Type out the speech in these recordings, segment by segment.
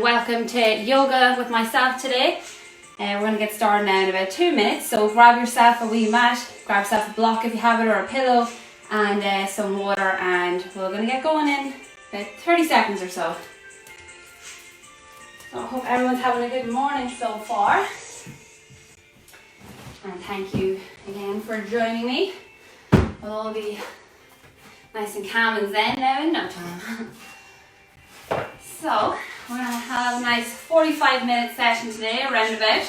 Welcome to yoga with myself today. We're going to get started now in about 2 minutes. So grab yourself a wee mat, grab yourself a block if you have it or a pillow, and some water, and we're going to get going in about 30 seconds or so. So I hope everyone's having a good morning so far. And thank you again for joining me. We'll all be nice and calm and zen now in no time. So we're going to have a nice 45-minute session today, around about.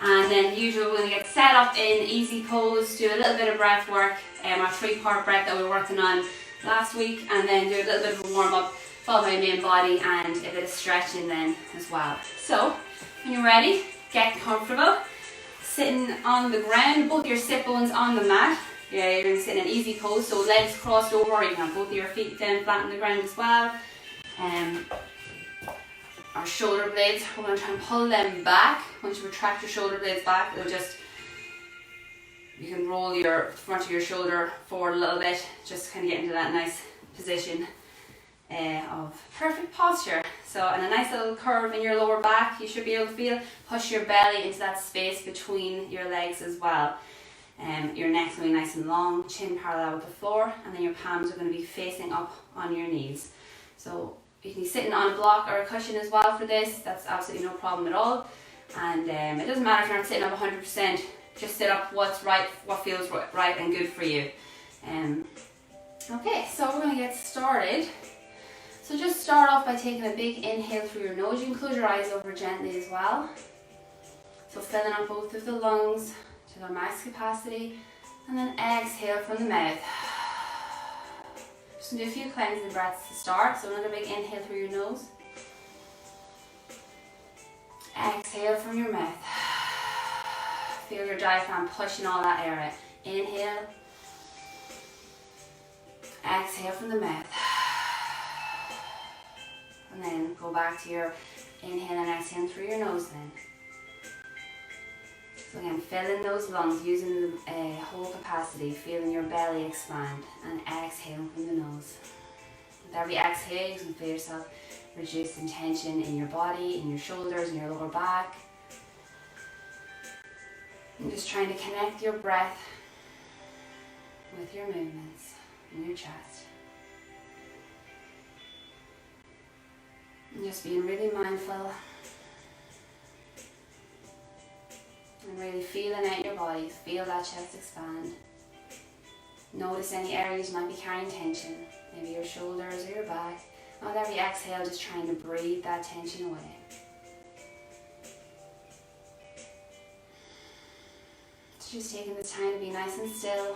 And then usually we're going to get set up in easy pose, do a little bit of breath work, our 3-part breath that we were working on last week, and then do a little bit of a warm-up, followed by main body and a bit of stretching then as well. So when you're ready, get comfortable. Sitting on the ground, both your sit bones on the mat. Yeah, you're going to sit in an easy pose, so legs crossed over. You can have both of your feet down flat on the ground as well. Our shoulder blades, we're going to try and pull them back. Once you retract your shoulder blades back, it'll just, you can roll your front of your shoulder forward a little bit, just kind of get into that nice position of perfect posture. So, and a nice little curve in your lower back, you should be able to feel. Push your belly into that space between your legs as well. Your neck's going to be nice and long, chin parallel with the floor, and then your palms are going to be facing up on your knees. So you can be sitting on a block or a cushion as well for this. That's absolutely no problem at all. And it doesn't matter if you're not sitting up 100%. Just sit up what's right, what feels right and good for you. Okay, so we're going to get started. So just start off by taking a big inhale through your nose. You can close your eyes over gently as well. So filling up both of the lungs to their max capacity, and then exhale from the mouth. Just going to do a few cleansing breaths to start. So another big inhale through your nose. Exhale from your mouth. Feel your diaphragm pushing all that air out. Inhale. Exhale from the mouth. And then go back to your inhale and exhale through your nose then. So again, filling those lungs, using the whole capacity, feeling your belly expand, and exhaling from the nose. With every exhale, you can feel yourself reducing tension in your body, in your shoulders, in your lower back. And just trying to connect your breath with your movements in your chest. And just being really mindful. And really feeling out your body, feel that chest expand. Notice any areas you might be carrying tension, maybe your shoulders or your back. And with every exhale, just trying to breathe that tension away. So just taking this time to be nice and still.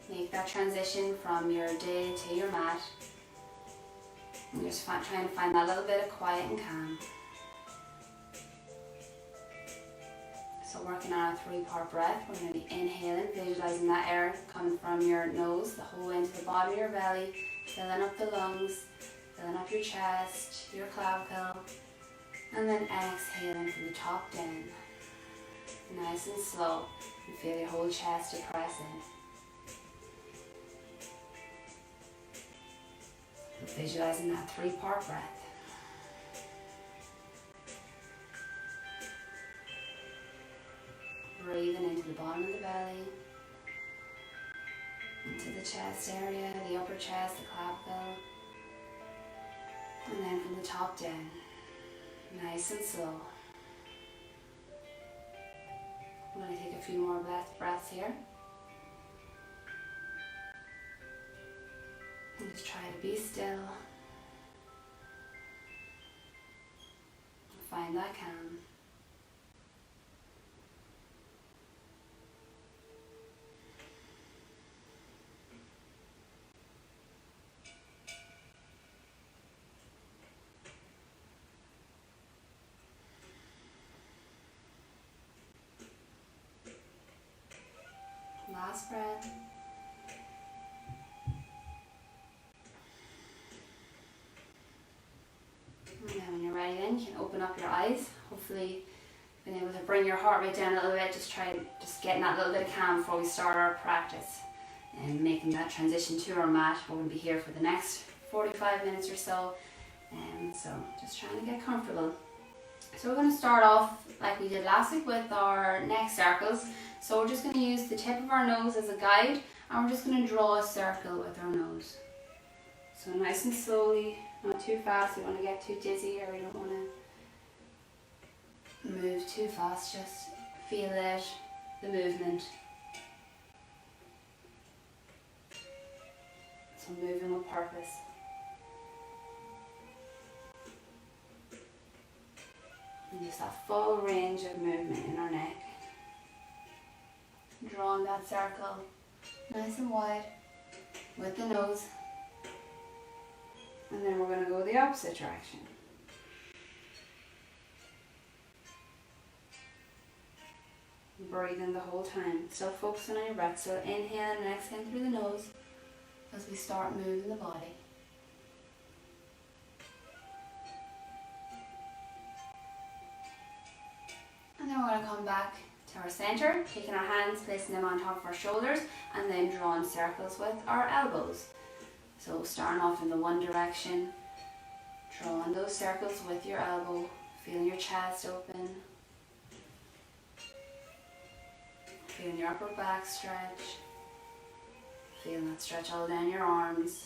Make that transition from your day to your mat. And just trying to find that little bit of quiet and calm. So working on a 3-part breath, we're going to be inhaling, visualizing that air coming from your nose, the whole way into the bottom of your belly, filling up the lungs, filling up your chest, your clavicle, and then exhaling from the top down. Nice and slow, and feel your whole chest depress in. Visualizing that 3-part breath. Breathing into the bottom of the belly, into the chest area, the upper chest, the clavicle, and then from the top down, nice and slow. I'm going to take a few more breaths here. And just try to be still. Find that calm. Last breath. And then when you're ready then, you can open up your eyes. Hopefully being able to bring your heart rate down a little bit. Just getting that little bit of calm before we start our practice. And making that transition to our mat. We're going to be here for the next 45 minutes or so. So just trying to get comfortable. So we're going to start off like we did last week with our neck circles. So we're just going to use the tip of our nose as a guide, and we're just going to draw a circle with our nose. So nice and slowly, not too fast. We don't want to get too dizzy, or we don't want to move too fast. Just feel it, the movement. So moving with purpose. And use that full range of movement in our neck. Drawing that circle nice and wide with the nose. And then we're going to go the opposite direction. Breathing the whole time. Still focusing on your breath. So inhale and exhale through the nose as we start moving the body. And then we're going to come back to our centre, taking our hands, placing them on top of our shoulders, and then drawing circles with our elbows. So starting off in the one direction, drawing those circles with your elbow, feeling your chest open, feeling your upper back stretch, feeling that stretch all down your arms.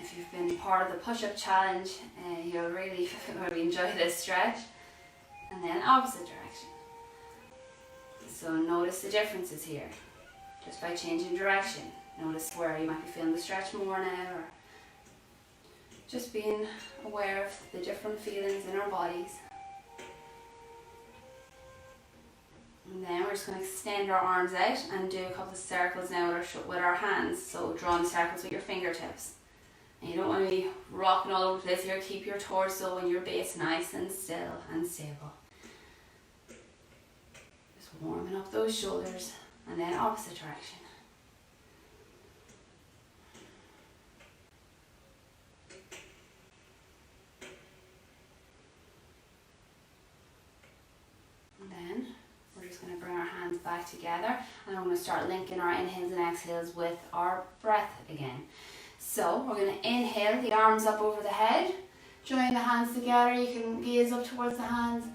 If you've been part of the push-up challenge, you'll really enjoy this stretch. And then opposite direction. So notice the differences here, just by changing direction. Notice where you might be feeling the stretch more now, or just being aware of the different feelings in our bodies. And then we're just going to extend our arms out and do a couple of circles now with our hands. So drawing circles with your fingertips. And you don't want to be rocking all over the place here. Keep your torso and your base nice and still and stable. Just warming up those shoulders, and then opposite direction. And then we're just going to bring our hands back together, and I'm going to start linking our inhales and exhales with our breath again. So we're going to inhale, the arms up over the head, join the hands together. You can gaze up towards the hands,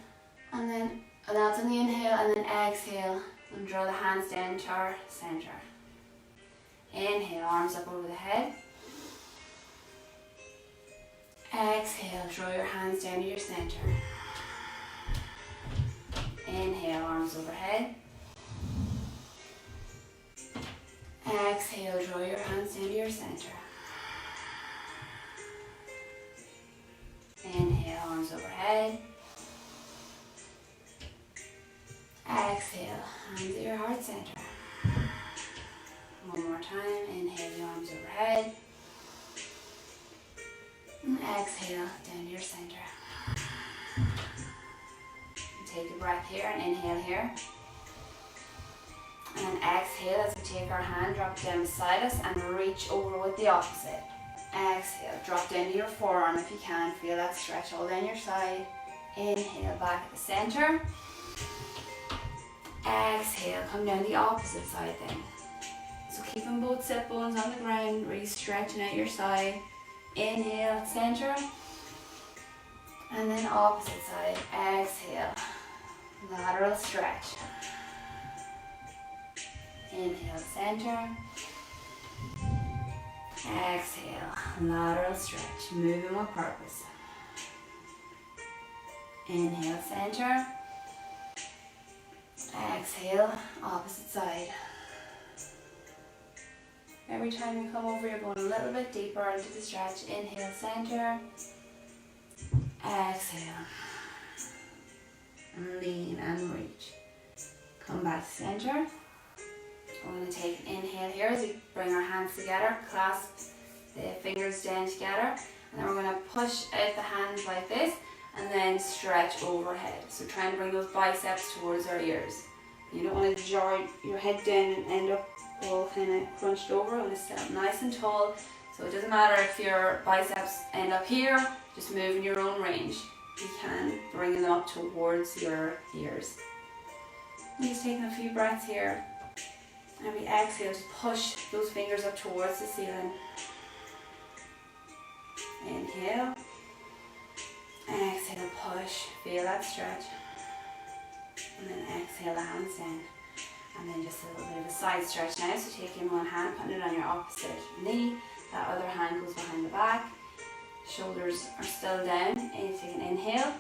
and that's on the inhale, and then exhale and draw the hands down to our centre. Inhale, arms up over the head. Exhale, draw your hands down to your centre. Inhale, arms overhead. Exhale, draw your hands down to your centre. Inhale, arms overhead. Exhale, hands at your heart center. One more time. Inhale, the arms overhead. And exhale, down to your center. Take a breath here and inhale here. And then exhale as we take our hand, drop it down beside us and reach over with the opposite. Exhale, drop down to your forearm if you can. Feel that stretch all down your side. Inhale, back at the center. Exhale, come down the opposite side then. So keeping both sit bones on the ground, really stretching out your side. Inhale, center. And then opposite side. Exhale, lateral stretch. Inhale, center. Exhale, lateral stretch, moving with purpose. Inhale, center. Exhale, opposite side. Every time you come over, you're going a little bit deeper into the stretch. Inhale, center. Exhale. And lean and reach. Come back to center. We're going to take an inhale here as we bring our hands together, clasp the fingers down together, and then we're going to push out the hands like this and then stretch overhead. So trying to bring those biceps towards our ears. You don't want to jar your head down and end up all kind of crunched over. You want to sit up nice and tall. So it doesn't matter if your biceps end up here, just move in your own range. You can bring them up towards your ears. And just taking a few breaths here. And we exhale, just push those fingers up towards the ceiling. Inhale. Exhale, push. Feel that stretch. And then exhale, the hands down. And then just a little bit of a side stretch now. So take in one hand, putting it on your opposite knee. That other hand goes behind the back. Shoulders are still down. And take an inhale.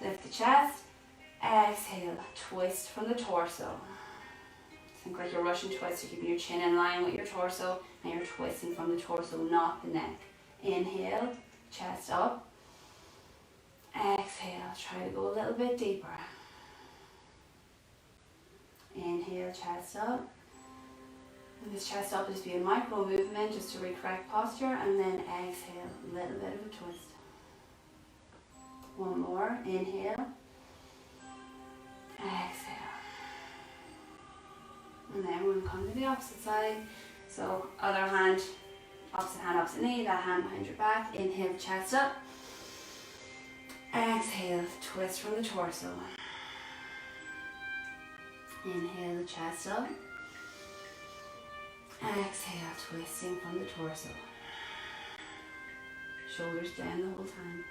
Lift the chest. Exhale, twist from the torso. Think like you're Russian twist. You're keeping your chin in line with your torso. And you're twisting from the torso, not the neck. Inhale, chest up. Exhale, try to go a little bit deeper. Inhale, chest up. And this chest up is be a micro movement just to re-correct posture, and then exhale, a little bit of a twist. One more, inhale. Exhale. And then we're going to come to the opposite side. So other hand, opposite knee, that hand behind your back. Inhale, chest up. Exhale, twist from the torso. Inhale, the chest up. Exhale, twisting from the torso. Shoulders down the whole time.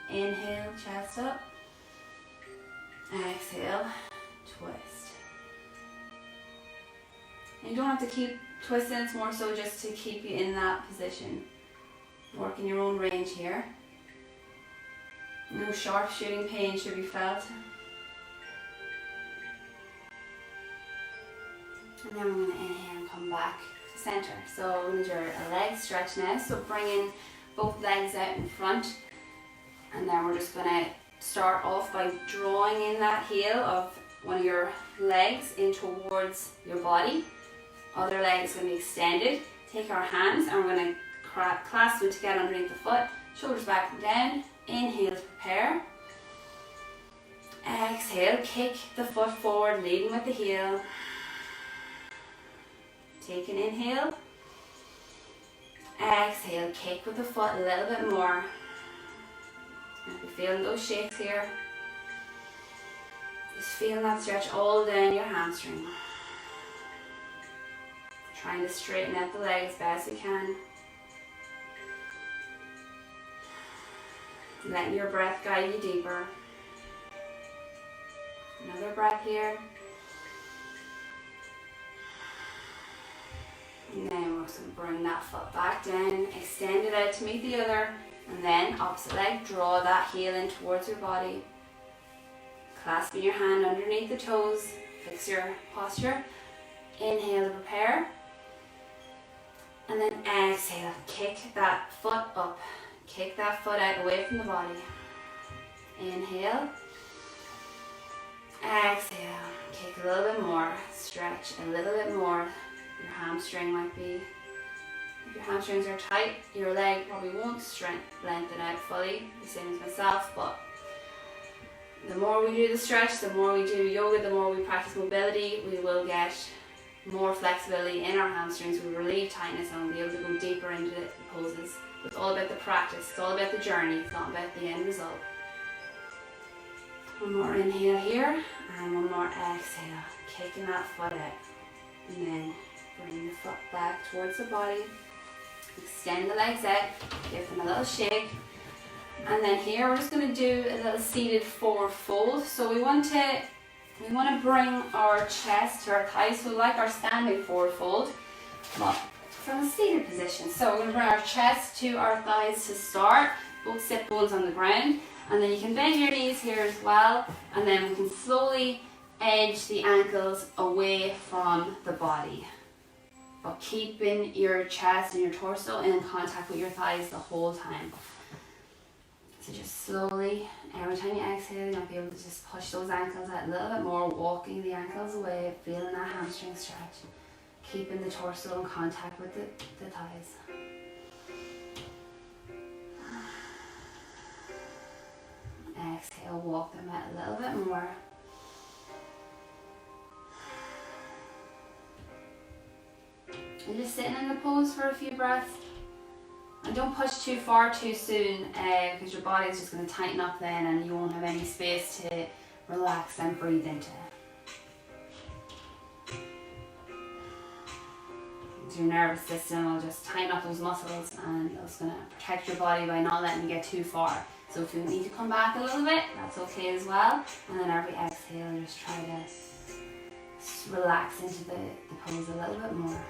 Inhale, chest up. Exhale, twist. And you don't have to keep twisting, it's more so just to keep you in that position. Work in your own range here. No sharp shooting pain should be felt. And then we're going to inhale and come back to center. So we're going to do a leg stretch now. So bring in both legs out in front. And then we're just going to start off by drawing in that heel of one of your legs in towards your body. Other leg is going to be extended. Take our hands and we're going to clasp them together underneath the foot. Shoulders back and down. Inhale to prepare. Exhale, kick the foot forward, leading with the heel. Take an inhale. Exhale, kick with the foot a little bit more. And if you're feeling those shakes here, just feeling that stretch all down your hamstring. Trying to straighten out the leg as best we can. Letting your breath guide you deeper. Another breath here. And then we're just going to bring that foot back down, extend it out to meet the other, and then opposite leg, draw that heel in towards your body. Clasping your hand underneath the toes, fix your posture. Inhale to prepare. And then exhale, kick that foot up. Kick that foot out away from the body. Inhale. Exhale. Kick a little bit more. Stretch a little bit more. Your hamstring might be, if your hamstrings are tight, your leg probably won't lengthen out fully, the same as myself, but the more we do the stretch, the more we do yoga, the more we practice mobility, we will get more flexibility in our hamstrings, we relieve tightness and we'll be able to go deeper into the poses. It's all about the practice, it's all about the journey, it's not about the end result. One more inhale here, and one more exhale, kicking that foot out. And then bring the foot back towards the body, extend the legs out, give them a little shake. And then here we're just going to do a little seated forward fold. So we want to bring our chest to our thighs, so like our standing forward fold, but from a seated position. So we're going to bring our chest to our thighs to start, both sit bones on the ground, and then you can bend your knees here as well, and then we can slowly edge the ankles away from the body, but keeping your chest and your torso in contact with your thighs the whole time. So just slowly, every time you exhale, you'll be able to just push those ankles out a little bit more, walking the ankles away, feeling that hamstring stretch, keeping the torso in contact with the thighs. Exhale, walk them out a little bit more. And just sitting in the pose for a few breaths. And don't push too far too soon, because your body is just going to tighten up then and you won't have any space to relax and breathe into. into your nervous system. It'll just tighten up those muscles and it's going to protect your body by not letting you get too far. So if you need to come back a little bit, that's okay as well. And then every exhale, just try to relax into the pose a little bit more.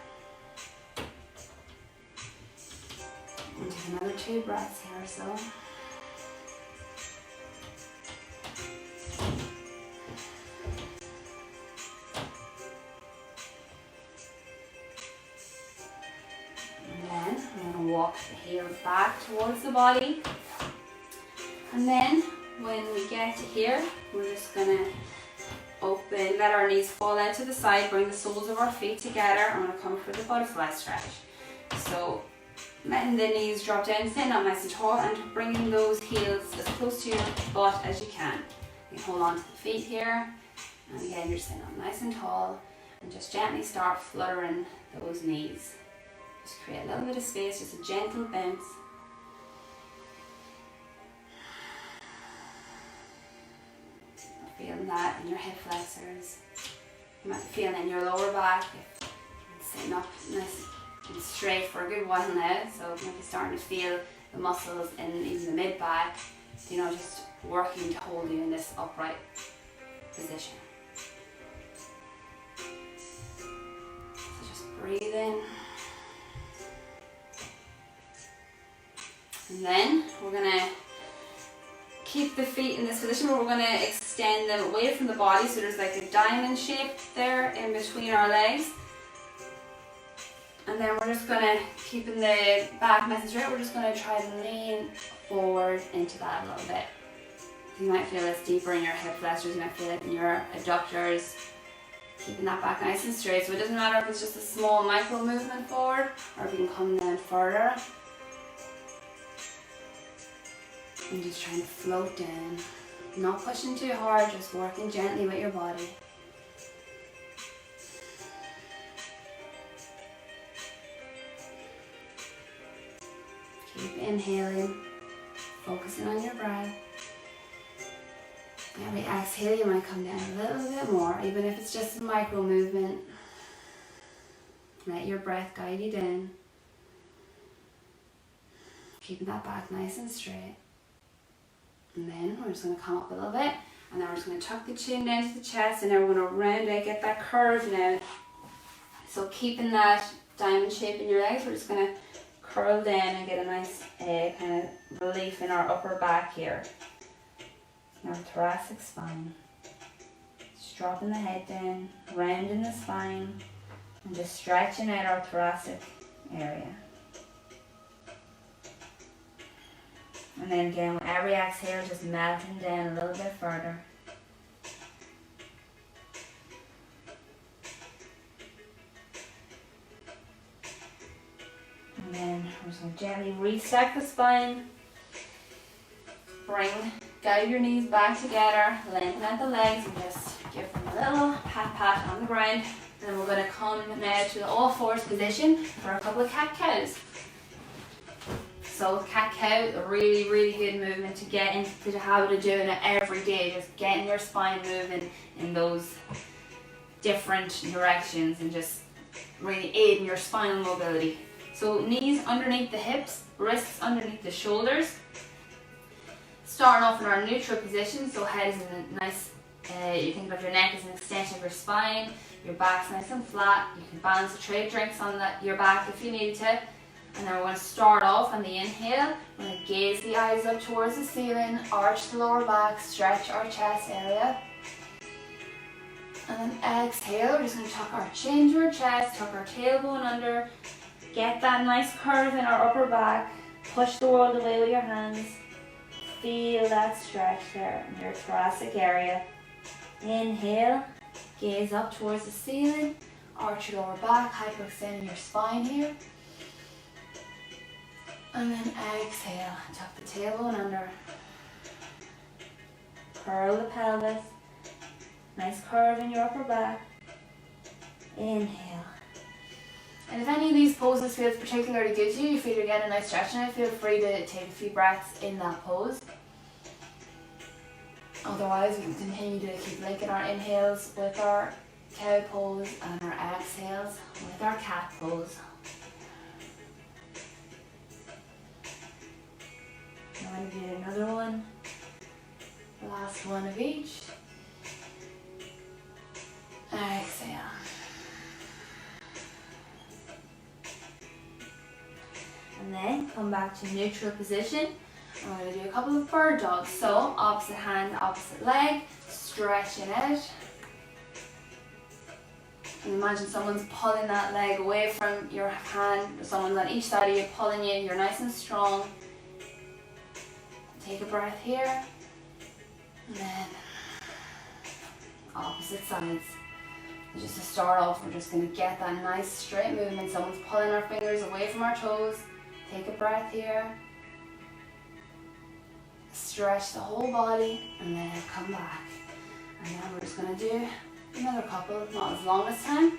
And take another 2 breaths here or so. Walk the heels back towards the body, and then when we get to here, we're just gonna open, let our knees fall out to the side, bring the soles of our feet together. I'm gonna come for the butterfly stretch. So letting the knees drop down, sitting up nice and tall, and bringing those heels as close to your butt as you can. You can hold on to the feet here, and again you're sitting up nice and tall, and just gently start fluttering those knees. Just create a little bit of space, just a gentle bounce. Feeling that in your hip flexors. You might be feeling in your lower back if you're sitting up nice and straight for a good while now. So you might be starting to feel the muscles in even the mid back, you know, just working to hold you in this upright position. So just breathe in. And then we're going to keep the feet in this position where we're going to extend them away from the body, so there's like a diamond shape there in between our legs. And then we're just going to, keeping the back nice and straight, we're just going to try to lean forward into that a little bit. You might feel this deeper in your hip flexors, you might feel it in your adductors. Keeping that back nice and straight, so it doesn't matter if it's just a small micro movement forward or if you can come down further. And just trying to float down, not pushing too hard, just working gently with your body. Keep inhaling, focusing on your breath. Every exhale you might come down a little bit more, even if it's just a micro movement. Let your breath guide you down. Keeping that back nice and straight. And then we're just going to come up a little bit, and then we're just going to tuck the chin down to the chest, and then we're going to round out, get that curve now. So keeping that diamond shape in your legs, we're just going to curl down and get a nice kind of relief in our upper back here. Our thoracic spine. Just dropping the head down, rounding the spine, and just stretching out our thoracic area. And then again, with every exhale, just melting down a little bit further. And then we're just going to gently restack the spine. Guide your knees back together, lengthen out the legs, and just give them a little pat on the ground. And then we're going to come now to the all fours position for a couple of cat-cows. So cat-cow, a really, really good movement to get into the habit of doing it every day. Just getting your spine moving in those different directions and just really aiding your spinal mobility. So knees underneath the hips, wrists underneath the shoulders. Starting off in our neutral position, so head is in a nice, you think about your neck as an extension of your spine, your back's nice and flat. You can balance the tray of drinks on your back if you need to. And then we're going to start off on the inhale. We're going to gaze the eyes up towards the ceiling, arch the lower back, stretch our chest area. And then exhale, we're just going to tuck our chin to our chest, tuck our tailbone under, get that nice curve in our upper back, push the world away with your hands. Feel that stretch there in your thoracic area. Inhale, gaze up towards the ceiling, arch your lower back, hyperextending your spine here. And then exhale, tuck the tailbone under. Curl the pelvis. Nice curve in your upper back. Inhale. And if any of these poses feels particularly good to you, you feel you're getting a nice stretch now, feel free to take a few breaths in that pose. Otherwise, we can continue to keep linking our inhales with our cow pose and our exhales with our cat pose. I'm going to do another one. Last one of each. Exhale. And then come back to neutral position. I'm going to do a couple of bird dogs. So opposite hand, opposite leg, stretch it out. And imagine someone's pulling that leg away from your hand, or someone's on each side of you pulling you. You're nice and strong. Take a breath here. And then opposite sides. Just to start off, we're just going to get that nice straight movement. Someone's pulling our fingers away from our toes. Take a breath here. Stretch the whole body and then come back. And then we're just going to do another couple, not as long this time.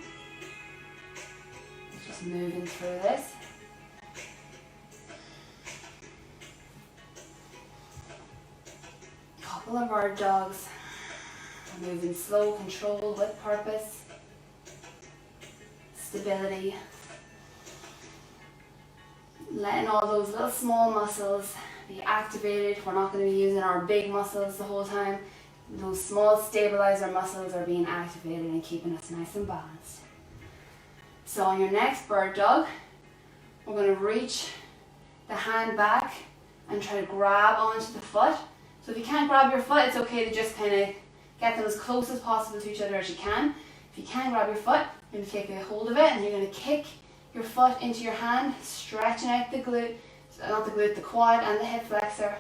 Just moving through this. Couple of bird dogs. Moving slow, controlled, with purpose. Stability. Letting all those little small muscles be activated. We're not going to be using our big muscles the whole time. Those small stabilizer muscles are being activated and keeping us nice and balanced. So on your next bird dog, we're going to reach the hand back and try to grab onto the foot. So if you can't grab your foot, it's okay to just kind of get them as close as possible to each other as you can. If you can grab your foot, you're going to take a hold of it and you're going to kick your foot into your hand, stretching out the glute, not the glute, the quad and the hip flexor.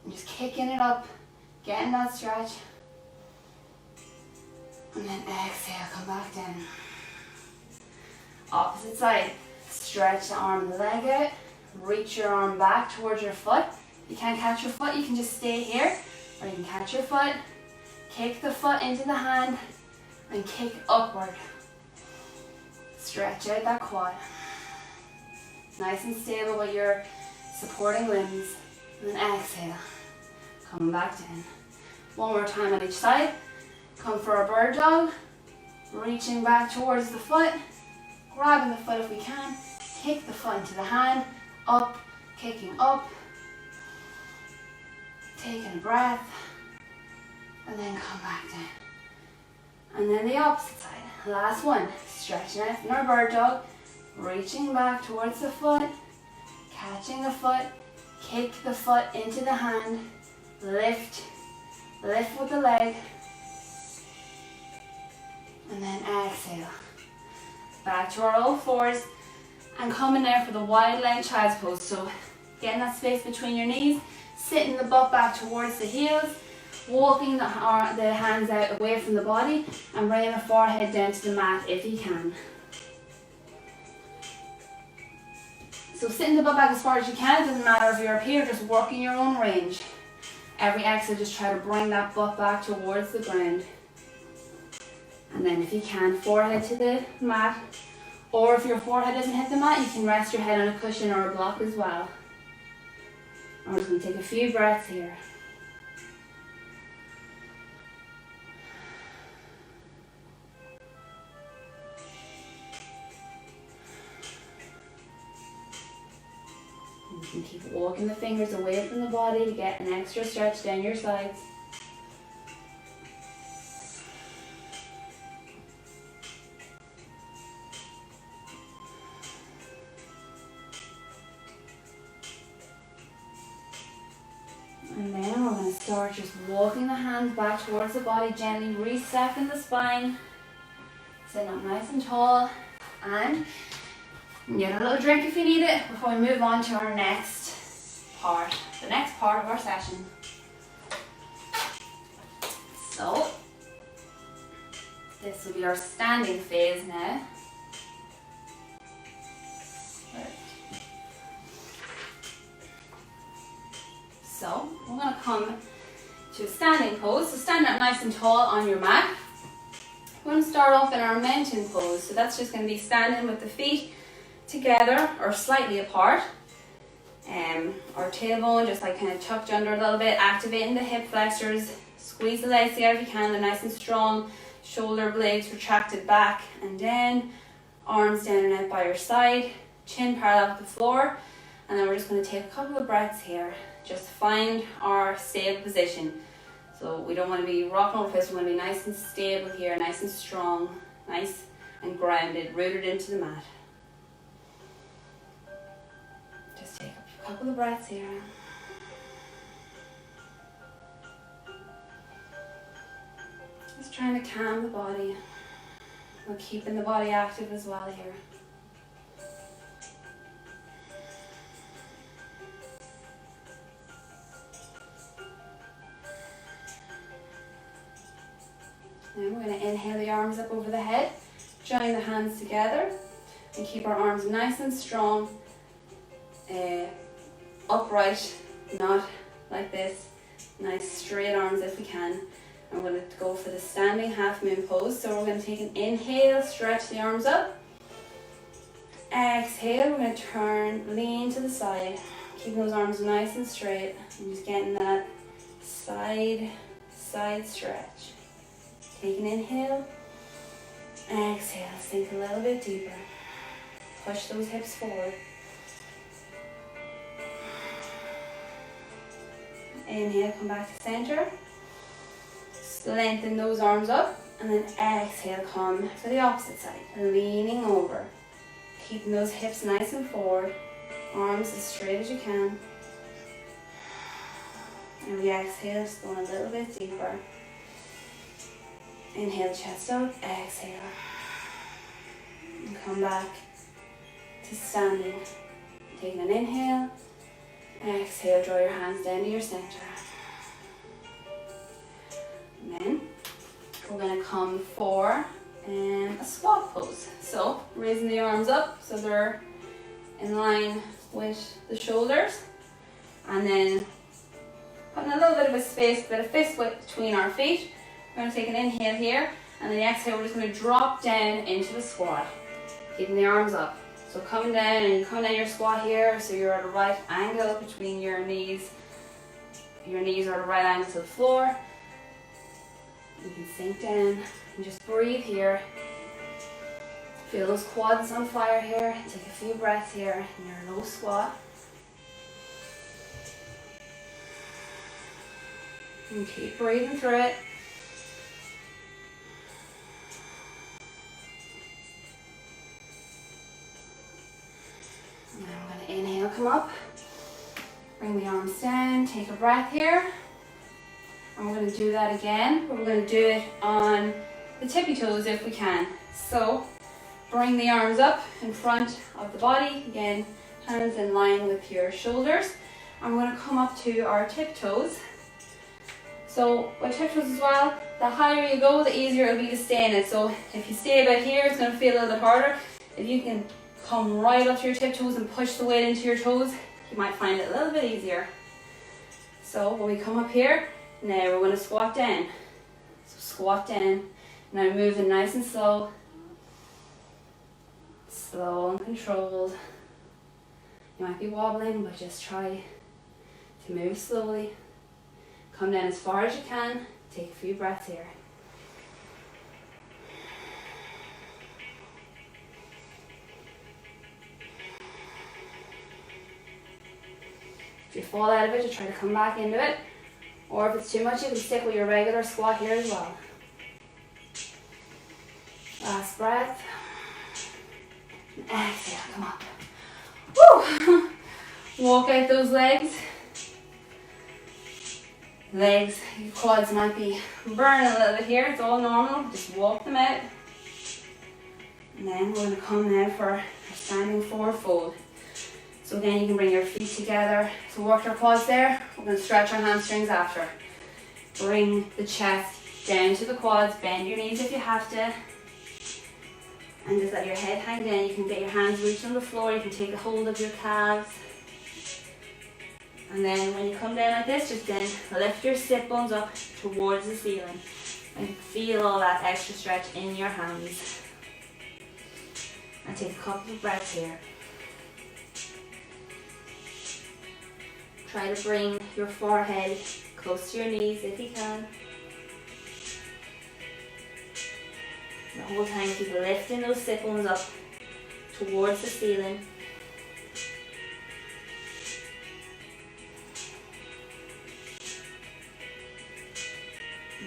And just kicking it up, getting that stretch. And then exhale, come back down. Opposite side, stretch the arm and the leg out, reach your arm back towards your foot. If you can't catch your foot, you can just stay here, or you can catch your foot, kick the foot into the hand, and kick upward. Stretch out that quad. Nice and stable with your supporting limbs. And then exhale. Coming back down. One more time on each side. Come for a bird dog. Reaching back towards the foot. Grabbing the foot if we can. Kick the foot into the hand. Up. Kicking up. Taking a breath. And then come back down. And then the opposite side. Last one. Stretching out from our bird dog. Reaching back towards the foot. Catching the foot. Kick the foot into the hand. Lift. Lift with the leg. And then exhale. Back to our all fours. And coming there for the wide leg child's pose. So getting that space between your knees. Sitting the butt back towards the heels. Walking the hands out away from the body and bringing the forehead down to the mat if you can. So sitting the butt back as far as you can. It doesn't matter if you're up here, just working your own range. Every exhale, just try to bring that butt back towards the ground. And then if you can, forehead to the mat. Or if your forehead doesn't hit the mat, you can rest your head on a cushion or a block as well. I'm just going to take a few breaths here. You can keep walking the fingers away from the body to get an extra stretch down your sides. And then we're going to start just walking the hands back towards the body, gently resetting the spine. Sitting up nice and tall. And get a little drink if you need it before we move on to our next part, the next part of our session. So, this will be our standing phase now. So, we're going to come to a standing pose. So stand up nice and tall on your mat. We're going to start off in our mountain pose. So that's just going to be standing with the feet together or slightly apart. Our tailbone just like kind of tucked under a little bit, activating the hip flexors. Squeeze the legs together if you can, they're nice and strong. Shoulder blades retracted back and down. Arms down and out by your side. Chin parallel with the floor. And then we're just going to take a couple of breaths here, just to find our stable position. So we don't want to be rocking over place, we want to be nice and stable here, nice and strong, nice and grounded, rooted into the mat. Just take a couple of breaths here. Just trying to calm the body. We're keeping the body active as well here. Then we're going to inhale the arms up over the head, join the hands together, and keep our arms nice and strong, upright, not like this. Nice straight arms if we can. I'm going to go for the standing half moon pose. So we're going to take an inhale, stretch the arms up. Exhale, we're going to turn, lean to the side, keeping those arms nice and straight, and just getting that side stretch. Take an inhale, exhale, sink a little bit deeper. Push those hips forward. Inhale, come back to center. Lengthen those arms up, and then exhale, come to the opposite side, leaning over. Keeping those hips nice and forward, arms as straight as you can. And we exhale, just going a little bit deeper. Inhale, chest out, exhale. And come back to standing. Taking an inhale, exhale, draw your hands down to your center. And then we're going to come for a squat pose. So raising the arms up so they're in line with the shoulders, and then putting a little bit of a space, a bit of fist width between our feet. We're going to take an inhale here, and then the exhale we're just going to drop down into the squat, keeping the arms up. So coming down, and you come down your squat here, so you're at a right angle between your knees. Your knees are at a right angle to the floor. You can sink down and just breathe here. Feel those quads on fire here. Take a few breaths here in your low squat. And keep breathing through it. Now I'm going to inhale, come up. Bring the arms down, take a breath here. And we're going to do that again, but we're going to do it on the tippy toes if we can. So bring the arms up in front of the body. Again, hands in line with your shoulders. I'm going to come up to our tiptoes. So by tiptoes as well, the higher you go, the easier it'll be to stay in it. So if you stay about here, it's going to feel a little bit harder. If you can come right up to your tiptoes and push the weight into your toes, you might find it a little bit easier. So when we come up here, now we're going to squat down. So squat down. Now moving nice and slow. Slow and controlled. You might be wobbling, but just try to move slowly. Come down as far as you can. Take a few breaths here. If you fall out of it, just try to come back into it. Or if it's too much, you can stick with your regular squat here as well. Last breath. And exhale, come up. Woo! Walk out those legs. Legs, your quads might be burning a little bit here. It's all normal. Just walk them out. And then we're going to come now for a standing forward fold. So again, you can bring your feet together to work your quads there. We're going to stretch our hamstrings after. Bring the chest down to the quads, bend your knees if you have to. And just let your head hang down. You can get your hands reach on the floor, you can take a hold of your calves. And then when you come down like this, just then lift your sit bones up towards the ceiling. And feel all that extra stretch in your hands. And take a couple of breaths here. Try to bring your forehead close to your knees if you can. The whole time keep lifting those sit bones up towards the ceiling.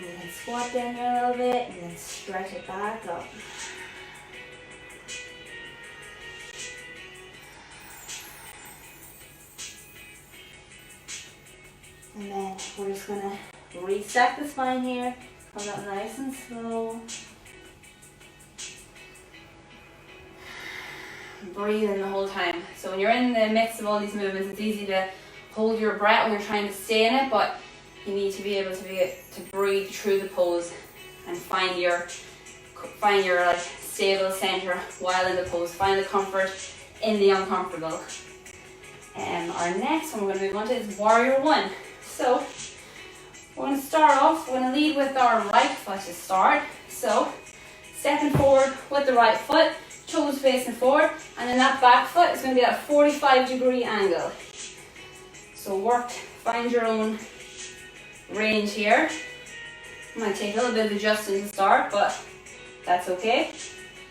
And you can squat down here a little bit and then stretch it back up. And then we're just going to restack the spine here. Come up nice and slow. Breathe in the whole time. So when you're in the midst of all these movements, it's easy to hold your breath when you're trying to stay in it, but you need to be able to breathe through the pose and find your like stable center while in the pose. Find the comfort in the uncomfortable. Our next one we're going to move on to is Warrior One. So we're going to start off. We're going to lead with our right foot to start. So stepping forward with the right foot, toes facing forward, and then that back foot is going to be at a 45-degree angle. So find your own range here. It might take a little bit of adjusting to start, but that's okay.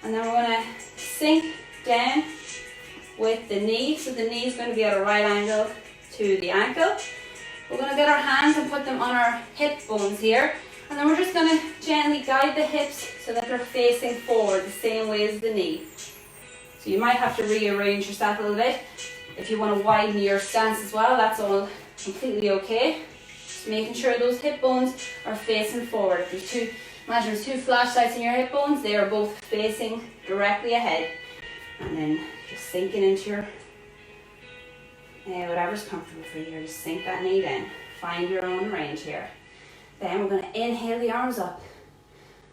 And then we're going to sink down with the knee. So the knee is going to be at a right angle to the ankle. We're going to get our hands and put them on our hip bones here. And then we're just going to gently guide the hips so that they're facing forward the same way as the knee. So you might have to rearrange yourself a little bit. If you want to widen your stance as well, that's all completely okay. Just making sure those hip bones are facing forward. If imagine there's two flashlights in your hip bones, they are both facing directly ahead. And then just sinking into your whatever's comfortable for you. Just sink that knee down. Find your own range here. Then we're going to inhale the arms up.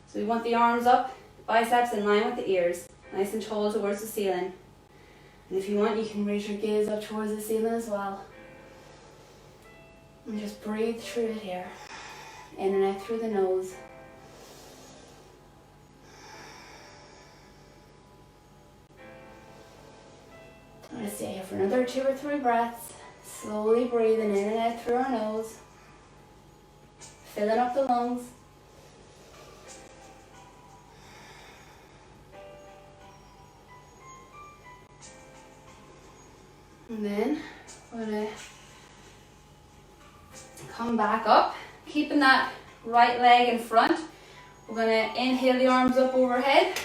So we want the arms up, biceps in line with the ears, nice and tall towards the ceiling. And if you want, you can raise your gaze up towards the ceiling as well. And just breathe through it here. In and out through the nose. I'm going to stay here for another 2 or 3 breaths. Slowly breathing in and out through our nose. Filling up the lungs. And then we're going to come back up, keeping that right leg in front. We're going to inhale the arms up overhead,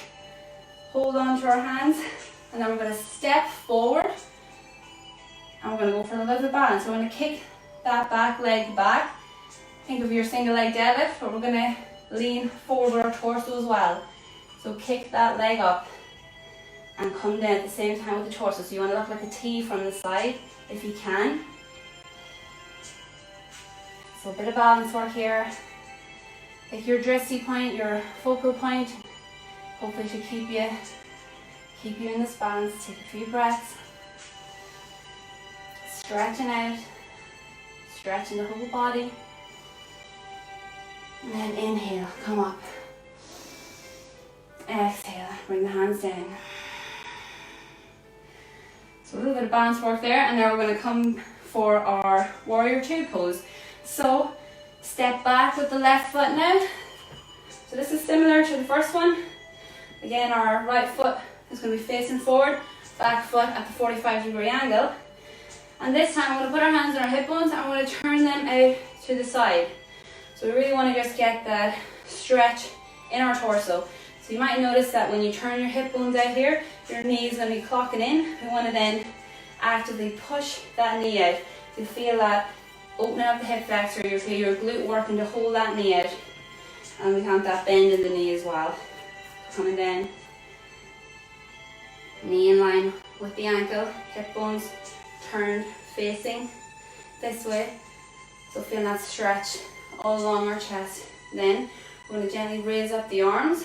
hold on to our hands, and then we're going to step forward. And we're going to go for a little bit of balance. So we're going to kick that back leg back. Think of your single leg deadlift, but we're going to lean forward with our torso as well. So kick that leg up and come down at the same time with the torso. So you want to look like a T from the side if you can. So a bit of balance work here. Pick your dressy point, your focal point. Hopefully to keep you in this balance. Take a few breaths. Stretching out, stretching the whole body. And then inhale, come up. Exhale, bring the hands down. So a little bit of balance work there, and now we're going to come for our Warrior Two pose. So step back with the left foot now. So this is similar to the first one. Again, our right foot is going to be facing forward, back foot at the 45-degree angle. And this time we're going to put our hands on our hip bones and we're going to turn them out to the side. So we really want to just get that stretch in our torso. So you might notice that when you turn your hip bones out here, your knee is going to be clocking in. We want to then actively push that knee out. So you feel that opening up the hip flexor, you feel your glute working to hold that knee out. And we have that bend in the knee as well. Coming down. Knee in line with the ankle, hip bones turned facing this way. So feeling that stretch all along our chest. Then we're going to gently raise up the arms.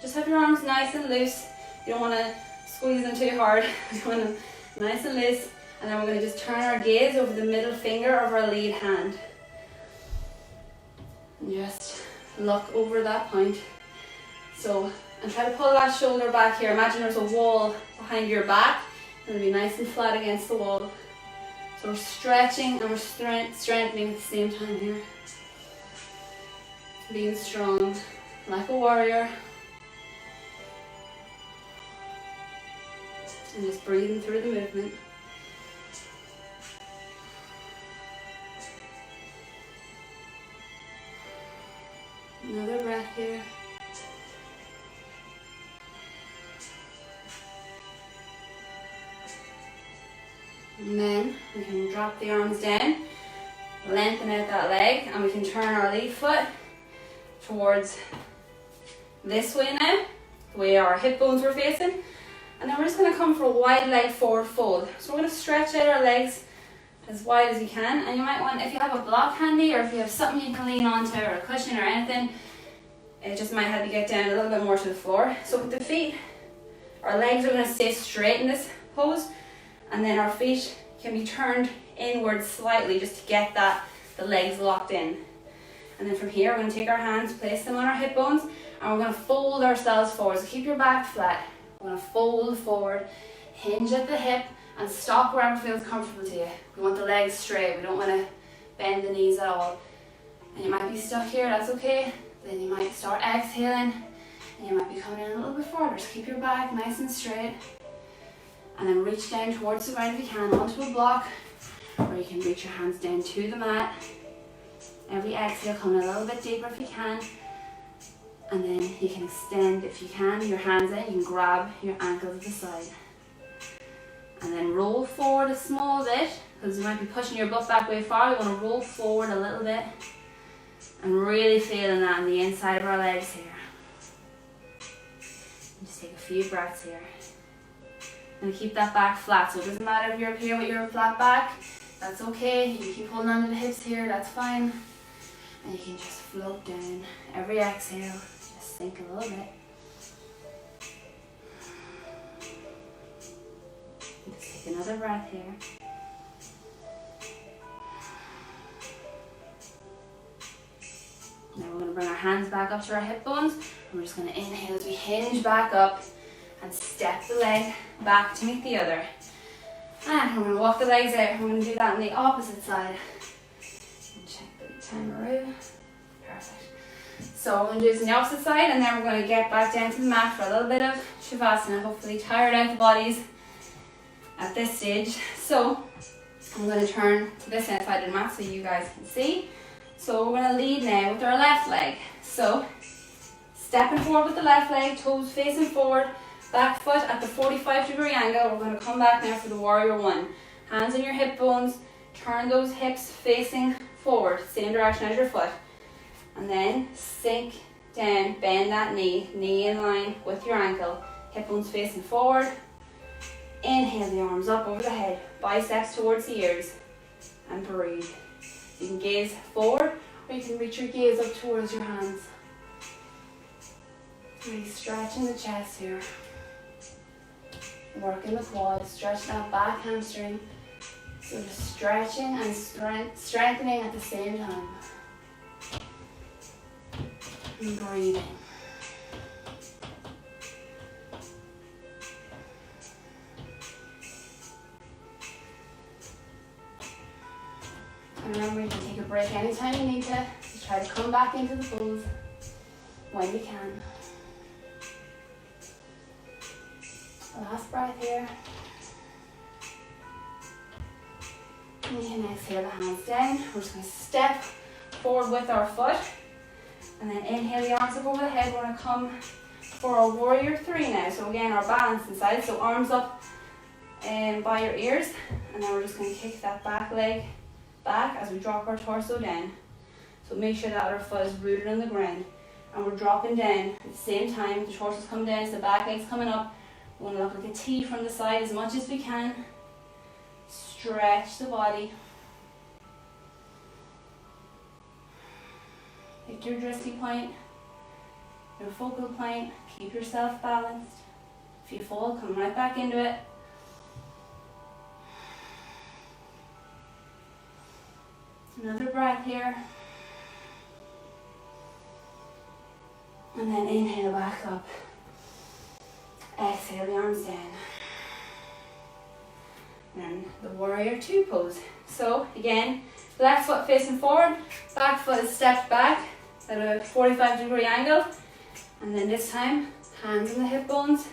Just have your arms nice and loose. You don't want to squeeze them too hard. You want them nice and loose. And then we're going to just turn our gaze over the middle finger of our lead hand. And just look over that point. So, and try to pull that shoulder back here. Imagine there's a wall behind your back. And it'll be nice and flat against the wall. So we're stretching and we're strengthening at the same time here. Being strong, like a warrior. And just breathing through the movement. Another breath here. And then we can drop the arms down, lengthen out that leg, and we can turn our lead foot towards this way now, the way our hip bones were facing. And then we're just going to come for a wide leg forward fold. So we're going to stretch out our legs as wide as you can. And you might want, if you have a block handy, or if you have something you can lean onto, or a cushion or anything, it just might help you get down a little bit more to the floor. So with the feet, our legs are going to stay straight in this pose. And then our feet can be turned inwards slightly just to get the legs locked in. And then from here, we're going to take our hands, place them on our hip bones, and we're going to fold ourselves forward. So keep your back flat. We're going to fold forward, hinge at the hip, and stop wherever feels comfortable to you. We want the legs straight. We don't want to bend the knees at all. And you might be stuck here, that's okay. Then you might start exhaling, and you might be coming in a little bit farther. So keep your back nice and straight. And then reach down towards the ground if you can, onto a block, or you can reach your hands down to the mat. Every exhale, come a little bit deeper if you can. And then you can extend, if you can, your hands in. You can grab your ankles at the side. And then roll forward a small bit, because you might be pushing your butt back way far. We want to roll forward a little bit. And really feeling that on the inside of our legs here. And just take a few breaths here. And keep that back flat. So it doesn't matter if you're up here with your flat back. That's okay. You can keep holding on to the hips here. That's fine. And you can just float down. Every exhale, just sink a little bit. And just take another breath here. Now we're going to bring our hands back up to our hip bones. And we're just going to inhale as we hinge back up and step the leg back to meet the other. And we're going to walk the legs out. We're going to do that on the opposite side. And check the timer. Perfect. So we're going to do this on the opposite side, and then we're going to get back down to the mat for a little bit of Shavasana. Hopefully tired out the bodies at this stage. So I'm going to turn to this side of the mat so you guys can see. So we're going to lead now with our left leg. So stepping forward with the left leg, toes facing forward. Back foot at the 45-degree angle. We're going to come back now for the warrior one. Hands on your hip bones. Turn those hips facing forward, same direction as your foot. And then sink down, bend that knee, knee in line with your ankle. Hip bones facing forward. Inhale the arms up over the head, biceps towards the ears. And breathe. You can gaze forward, or you can reach your gaze up towards your hands. Really stretching the chest here. Working the quads, stretch that back hamstring. So just stretching and strengthening at the same time. And breathing. And remember, you can take a break anytime you need to. Just try to come back into the pose when you can. Last breath here. And you can exhale the hands down. We're just going to step forward with our foot. And then inhale the arms up over the head. We're going to come for our warrior three now. So again, our balance inside. So arms up by your ears. And then we're just going to kick that back leg back as we drop our torso down. So make sure that our foot is rooted on the ground. And we're dropping down at the same time. The torso's coming down, so the back leg's coming up. We want to look like a T from the side as much as we can. Stretch the body. Pick your drishti point, your focal point. Keep yourself balanced. If you fall, come right back into it. Another breath here. And then inhale back up. Exhale the arms down. And the warrior two pose. So again, left foot facing forward, back foot is stepped back at a 45-degree angle. And then this time, hands on the hip bones.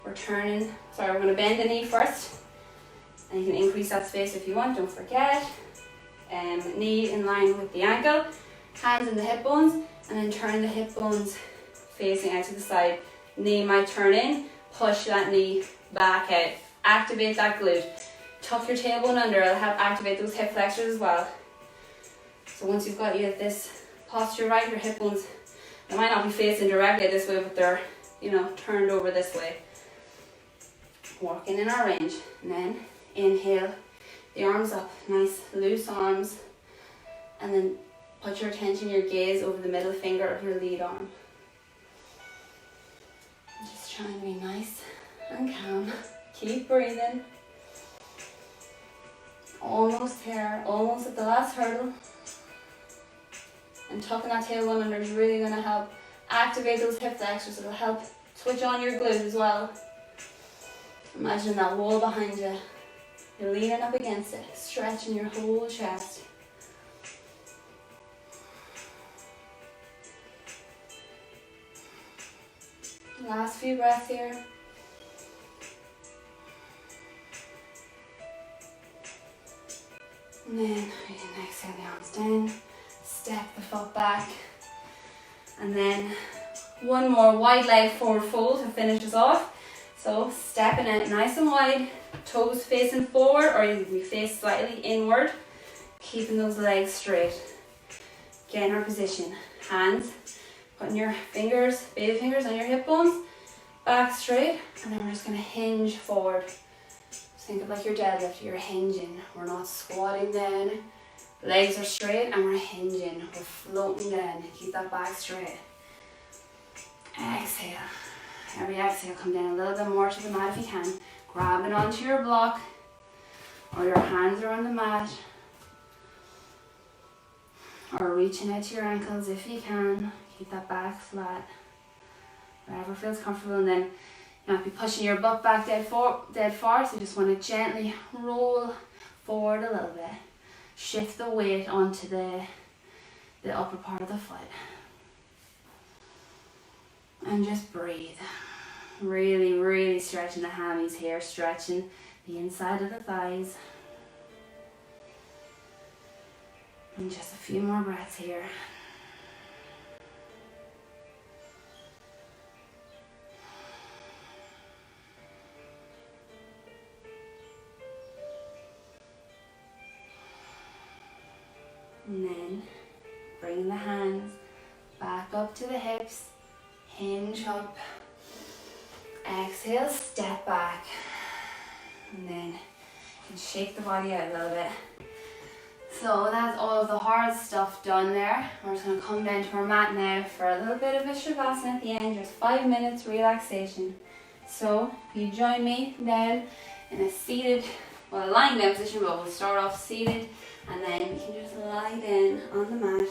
We're going to bend the knee first. And you can increase that space if you want, don't forget. Knee in line with the ankle, hands in the hip bones. And then turn the hip bones facing out to the side. Knee might turn in, push that knee back out. Activate that glute. Tuck your tailbone under, it'll help activate those hip flexors as well. So once you've got you at this posture right, your hip bones, they might not be facing directly this way, but they're, turned over this way. Working in our range. And then inhale, the arms up, nice loose arms. And then put your attention, your gaze over the middle finger of your lead arm. Just trying to be nice and calm. Keep breathing. Almost here, almost at the last hurdle. And tucking that tailbone under is really going to help activate those hip flexors. It'll help switch on your glute as well. Imagine that wall behind you. You're leaning up against it, stretching your whole chest. Last few breaths here. And then we can exhale the arms down, step the foot back, and then one more wide leg forward fold to finish us off. So stepping out nice and wide, toes facing forward, or you can be faced slightly inward, keeping those legs straight. Get in our position, hands, putting your fingers, baby fingers on your hip bones, back straight, and then we're just going to hinge forward. Think of like your deadlift, you're hinging. We're not squatting down. Legs are straight and we're hinging. We're floating down. Keep that back straight. Exhale. Every exhale, come down a little bit more to the mat if you can. Grabbing onto your block or your hands are on the mat. Or reaching out to your ankles if you can. Keep that back flat. Whatever feels comfortable, and then you might be pushing your butt back dead far, so you just want to gently roll forward a little bit. Shift the weight onto the upper part of the foot. And just breathe. Really, really stretching the hammies here, stretching the inside of the thighs. And just a few more breaths here. And then bring the hands back up to the hips, hinge up, exhale, step back, and then you can shake the body out a little bit. So that's all of the hard stuff done there. We're just going to come down to our mat now for a little bit of a shavasana at the end, just 5 minutes relaxation. So you join me down in a seated, well, a lying down position, but we'll start off seated. And then we can just lie down on the mat,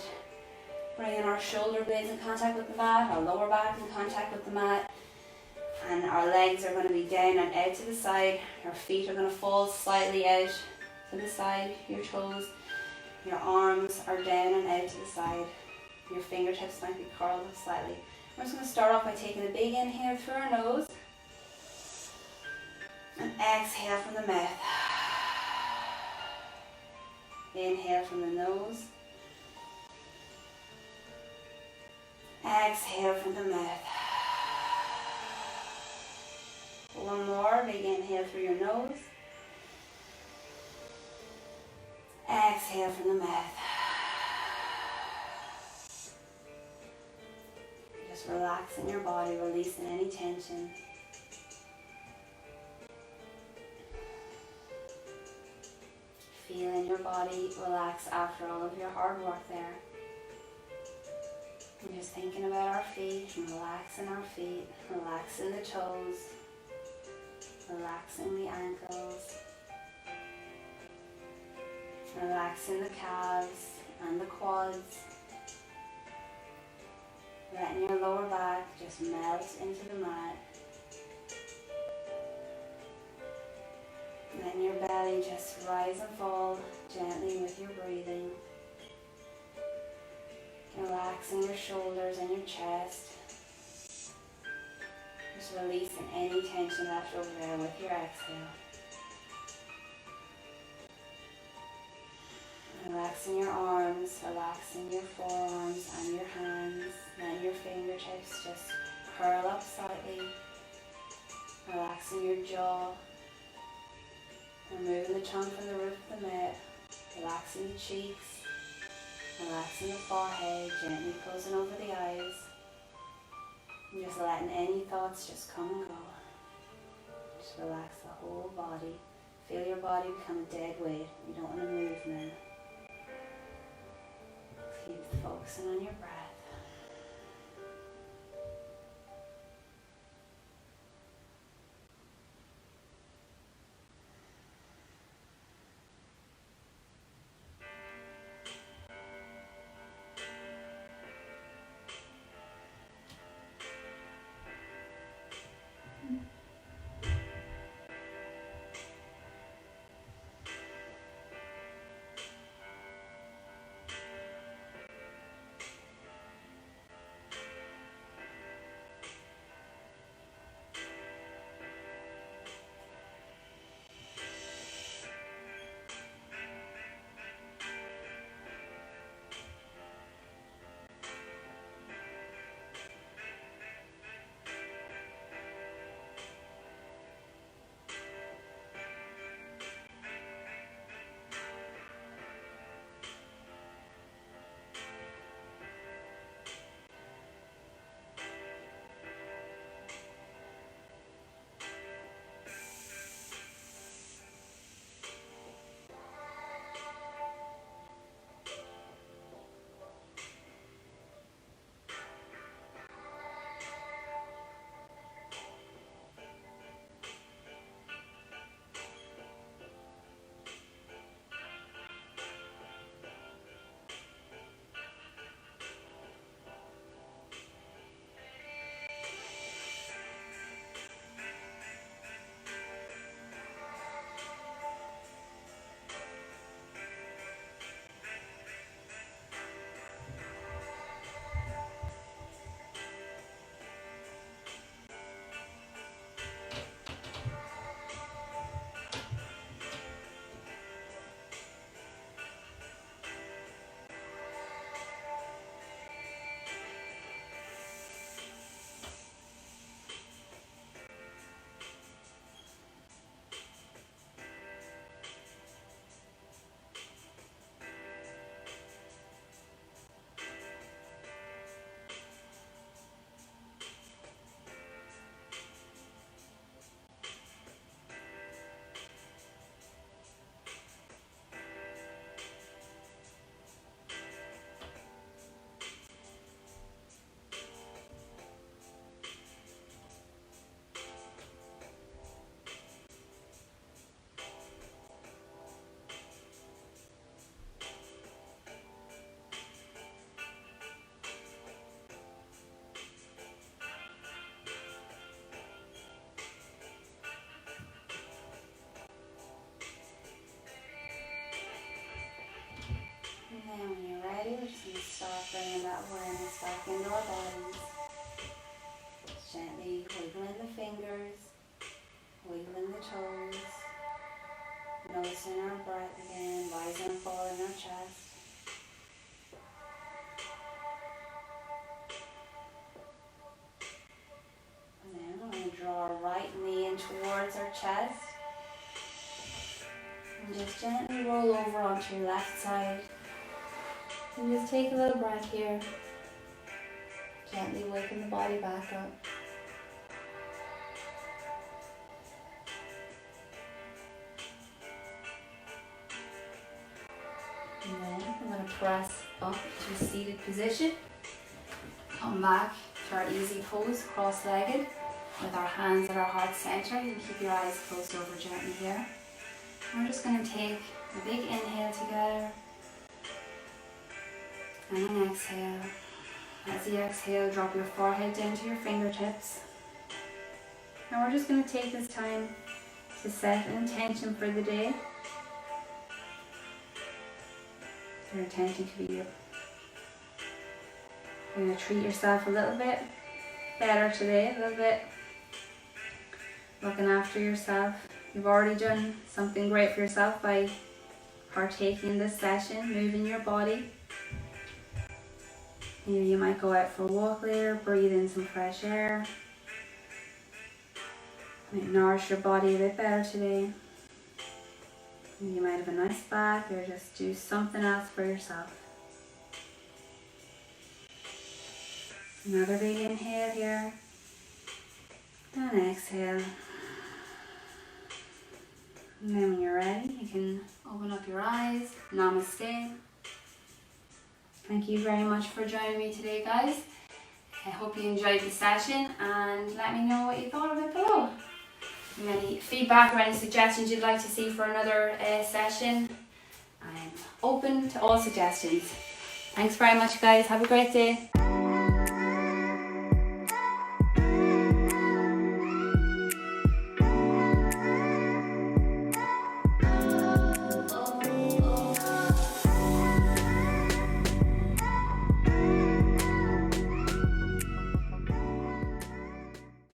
bringing our shoulder blades in contact with the mat, our lower back in contact with the mat, and our legs are going to be down and out to the side. Your feet are going to fall slightly out to the side, your toes, your arms are down and out to the side, your fingertips might be curled up slightly. We're just going to start off by taking a big inhale through our nose, and exhale from the mouth. Inhale from the nose. Exhale from the mouth. One more, big inhale through your nose. Exhale from the mouth. Just relaxing your body, releasing any tension. Feeling your body relax after all of your hard work there. And just thinking about our feet, and relaxing our feet, relaxing the toes, relaxing the ankles, relaxing the calves and the quads, letting your lower back just melt into the mat. Letting your belly just rise and fall gently with your breathing. Relaxing your shoulders and your chest. Just releasing any tension left over there with your exhale. Relaxing your arms, relaxing your forearms and your hands, letting your fingertips just curl up slightly, relaxing your jaw, removing the tongue from the roof of the mouth, relaxing the cheeks, relaxing the forehead, gently closing over the eyes, and just letting any thoughts just come and go. Just relax the whole body. Feel your body become a dead weight. You don't want to move now. Just keep focusing on your breath. Bringing that awareness back into our bodies. Just gently wiggling the fingers, wiggling the toes, noticing our breath again, rising and falling our chest. And then we're going to draw our right knee in towards our chest. And just gently roll over onto your left side. And just take a little breath here. Gently waking the body back up. And then we're going to press up to a seated position. Come back to our easy pose, cross-legged, with our hands at our heart center. You can keep your eyes closed over gently here. And we're just going to take a big inhale together. And an exhale. As you exhale, drop your forehead down to your fingertips. And we're just going to take this time to set an intention for the day. Your intention could be you're going to treat yourself a little bit better today, a little bit looking after yourself. You've already done something great for yourself by partaking in this session, moving your body. Maybe you might go out for a walk later, breathe in some fresh air. Might nourish your body a bit better today. Maybe you might have a nice bath or just do something else for yourself. Another big inhale here. And exhale. And then when you're ready, you can open up your eyes. Namaste. Thank you very much for joining me today, guys. I hope you enjoyed the session and let me know what you thought of it below. Any feedback or any suggestions you'd like to see for another session, I'm open to all suggestions. Thanks very much, guys. Have a great day.